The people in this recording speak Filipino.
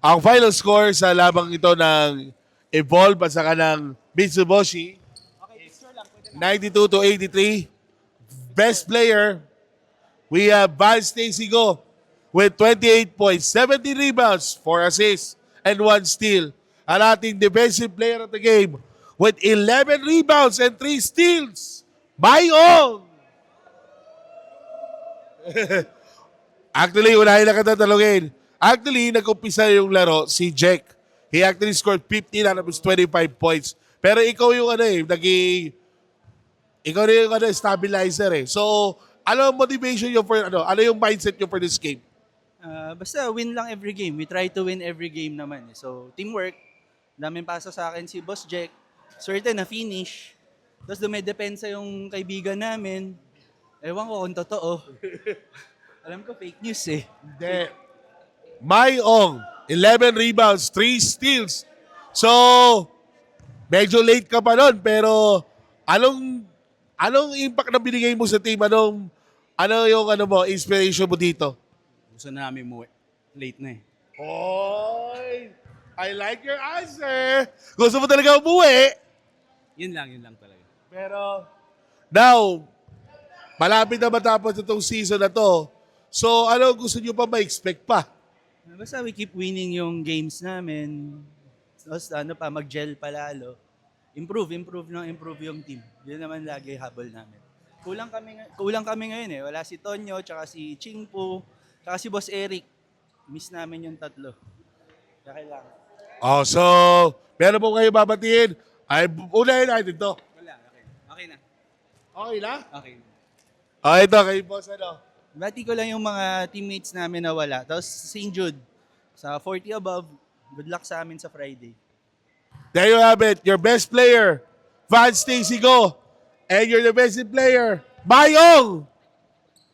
Ang final score sa labang ito ng Evolve at saka ng Mitsubishi, 92 to 83. Best player, we have Val Stacy Go with 28 points, 70 rebounds, 4 assists, and 1 steal. Ang ating defensive player of the game with 11 rebounds and 3 steals, Mayong! Actually, unahin na kita talungin. Actually, nag-umpisa yung laro si Jack. He actually scored 15 out of his 25 points. Pero ikaw yung ikaw na yung stabilizer eh. So, ano ang motivation nyo for, ano yung mindset nyo for this game? Basta win lang every game. We try to win every game naman. So, teamwork. Daming pasa sa akin si Boss Jack. Swerte na finish. Tapos dumedepensa yung kaibigan namin. Ewan ko kung totoo. Alam ko fake news eh. Hindi. Mayong, 11 rebounds, 3 steals. So, medyo late ka pa nun, pero anong impact na binigay mo sa team? Ano yung inspiration mo dito? Gusto na namin umuwi. Late na eh. Oy! I like your answer. Gusto mo talaga umuwi. Yun lang talaga. Pero, now, malapit na matapos itong season na to. So, ano gusto nyo pa ma-expect pa? Basta we keep winning yung games namin. Tapos mag-gel palalo. Improve yung team. Yun naman lagi habol namin. Kulang kami ngayon eh. Wala si Tonyo, tsaka si Chingpo, tsaka si Boss Eric. Miss namin yung tatlo. Kaya kailangan. Oh, so, meron po kayo babatiin. Ay, unahin natin to. Wala, okay. Okay na. Okay na? Okay. Oh, ito kay boss Bati ko lang yung mga teammates namin na wala. Tapos St. Jude, sa 40 above, good luck sa amin sa Friday. There you have it. Your best player, Van Stacy Go. And your defensive player, Mayong!